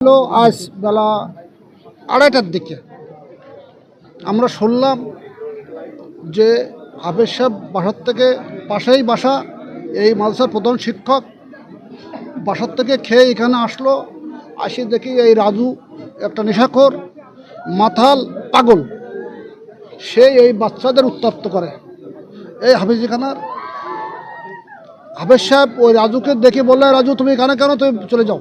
হলো আজ বেলা 2:30টার দিকে আমরা শুনলাম যে হাফেজ সাহেব বাসার থেকে পাশেই বাসা, এই মাদ্রাসার প্রধান শিক্ষক বাসার থেকে খেয়ে এখানে আসলো। আসি দেখি এই রাজু একটা নেশাখোর মাথাল পাগল, সে এই বাচ্চাদের উত্তপ্ত করে। এই হাফেজখানার হাফেজ সাহেব ওই রাজুকে দেখে বললে, রাজু তুমি এখানে কেন, তুমি চলে যাও।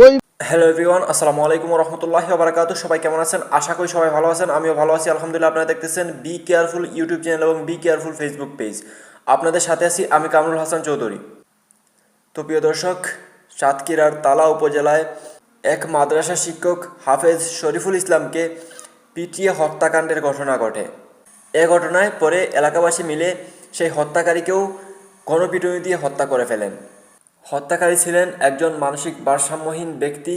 ওই হ্যালো এভরিওয়ান, আসসালামু আলাইকুম রহমতুল্লাহি ওয়া বারাকাতুহু। সবাই কেমন আছেন? আশা করি সবাই ভালো আছেন, আমিও ভালো আছি আলহামদুলিল্লাহ। আপনারা দেখতেছেন বি কেয়ারফুল ইউটিউব চ্যানেল এবং বি কেয়ারফুল ফেসবুক পেজ। আপনাদের সাথে আছি আমি কামরুল হাসান চৌধুরী। তো প্রিয় দর্শক, সাতক্ষীরার তালা উপজেলায় এক মাদ্রাসা শিক্ষক হাফেজ শরীফুল ইসলামকে পিটিয়ে হত্যাকাণ্ডের ঘটনা ঘটে। এ ঘটনায় পরে এলাকাবাসী মিলে সেই হত্যাকারীকেও গণপিটুনি দিয়ে হত্যা করে ফেলেন। হত্যাকারী ছিলেন একজন মানসিক ভারসাম্যহীন ব্যক্তি,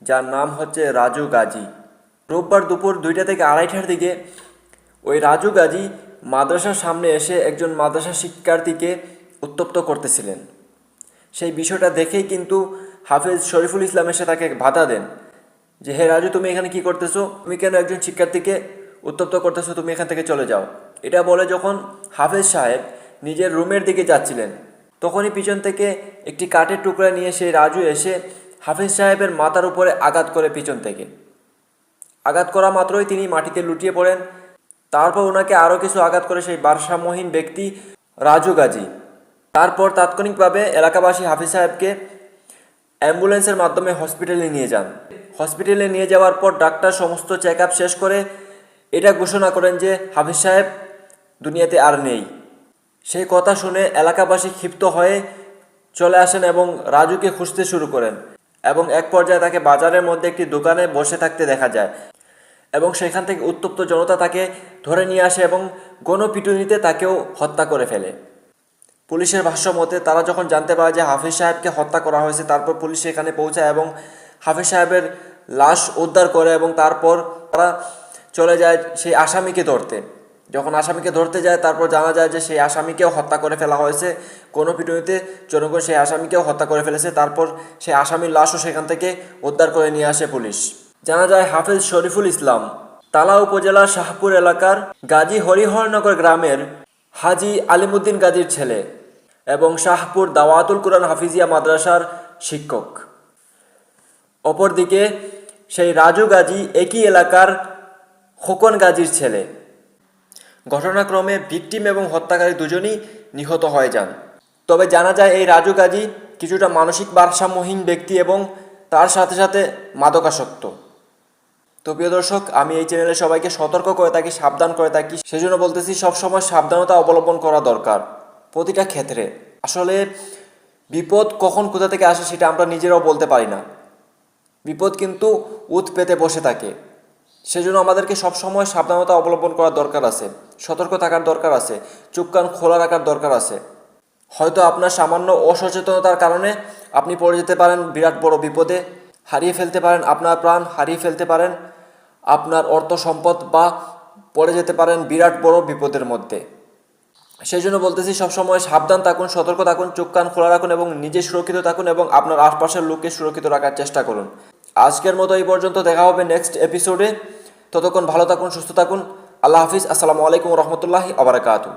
যার নাম হচ্ছে রাজু গাজী। রোববার দুপুর 2টা থেকে 2:30টার দিকে ওই রাজু গাজী মাদ্রাসার সামনে এসে একজন মাদ্রাসা শিক্ষার্থীকে উত্তপ্ত করতেছিলেন। সেই বিষয়টা দেখেই কিন্তু হাফেজ শরীফুল ইসলাম এসে তাকে বাধা দেন যে, হে রাজু, তুমি এখানে কি করতেছো? তুমি কেন একজন শিক্ষার্থীকে উত্তপ্ত করতেছো? তুমি এখান থেকে চলে যাও। এটা বলে যখন হাফেজ সাহেব নিজের রুমের দিকে যাচ্ছিলেন, তখনই পিছন থেকে একটি কাঠের টুকরা নিয়ে সেই রাজু এসে হাফেজ সাহেবের মাথার উপরে আঘাত করে। পিছন থেকে আঘাত করা মাত্রই তিনি মাটিতে লুটিয়ে পড়েন। তারপর ওনাকে আরও কিছু আঘাত করে সেই ভারসাম্যহীন ব্যক্তি রাজু গাজী। তারপর তাৎক্ষণিকভাবে এলাকাবাসী হাফেজ সাহেবকে অ্যাম্বুলেন্সের মাধ্যমে হসপিটালে নিয়ে যান। হসপিটালে নিয়ে যাওয়ার পর ডাক্তার সমস্ত চেক আপ শেষ করে এটা ঘোষণা করেন যে হাফেজ সাহেব দুনিয়াতে আর নেই। সেই কথা শুনে এলাকাবাসী ক্ষিপ্ত হয়ে চলে আসেন এবং রাজুকে খুঁজতে শুরু করেন, এবং এক পর্যায়ে তাকে বাজারের মধ্যে একটি দোকানে বসে থাকতে দেখা যায়, এবং সেখান থেকে উত্তপ্ত জনতা তাকে ধরে নিয়ে আসে এবং গণপিটুনিতে তাকেও হত্যা করে ফেলে। পুলিশের ভাষ্য মতে তারা যখন জানতে পারে যে হাফেজ সাহেবকে হত্যা করা হয়েছে, তারপর পুলিশ সেখানে পৌঁছায় এবং হাফেজ সাহেবের লাশ উদ্ধার করে, এবং তারপর তারা চলে যায় সেই আসামিকে ধরতে। যখন আসামিকে ধরতে যায়, তারপর জানা যায় যে সেই আসামিকেও হত্যা করে ফেলা হয়েছে। গণপিটুনিতে জনগণ সেই আসামিকেও হত্যা করে ফেলেছে। তারপর সেই আসামির লাশও সেখান থেকে উদ্ধার করে নিয়ে আসে পুলিশ। জানা যায় হাফেজ শরীফুল ইসলাম তালা উপজেলার শাহপুর এলাকার গাজী হরিহরনগর গ্রামের হাজী আলিমুদ্দিন গাজীর ছেলে এবং শাহপুর দাওয়াতুল কুরআন হাফিজিয়া মাদ্রাসার শিক্ষক। অপরদিকে সেই রাজু গাজী একই এলাকার খোকন গাজীর ছেলে। ঘটনাক্রমে ভিকটিম এবং হত্যাকারী দুজনই নিহত হয়ে যান। তবে জানা যায় এই রাজু গাজী কিছুটা মানসিক ভারসাম্যহীন ব্যক্তি এবং তার সাথে সাথে মাদকাসক্ত। তো প্রিয় দর্শক, আমি এই চ্যানেলে সবাইকে সতর্ক করে থাকি, সাবধান করে থাকি। সেজন্য বলতেছি সবসময় সাবধানতা অবলম্বন করা দরকার প্রতিটা ক্ষেত্রে। আসলে বিপদ কখন কোথা থেকে আসে সেটা আমরা নিজেরাও বলতে পারি না। বিপদ কিন্তু উৎ পেতে বসে থাকে। সেজন্য আমাদেরকে সবসময় সাবধানতা অবলম্বন করার দরকার আছে, সতর্ক থাকার দরকার আছে, চোখ কান খোলা রাখার দরকার আছে। হয়তো আপনার সামান্য অসচেতনতার কারণে আপনি পড়ে যেতে পারেন বিরাট বড় বিপদে, হারিয়ে ফেলতে পারেন আপনার প্রাণ, হারিয়ে ফেলতে পারেন আপনার অর্থ সম্পদ, বা পড়ে যেতে পারেন বিরাট বড় বিপদের মধ্যে। সেই জন্য বলতেছি সবসময় সাবধান থাকুন, সতর্ক থাকুন, চোখ কান খোলা রাখুন এবং নিজে সুরক্ষিত থাকুন এবং আপনার আশপাশের লোককে সুরক্ষিত রাখার চেষ্টা করুন। আজকের মতো এই পর্যন্ত, দেখা হবে নেক্সট এপিসোডে। ততক্ষণ ভালো থাকুন, সুস্থ থাকুন। আল্লাহ হাফিজ। আসসালামু আলাইকুম রহমতুল্লাহি ওয়া বারাকাতুহু।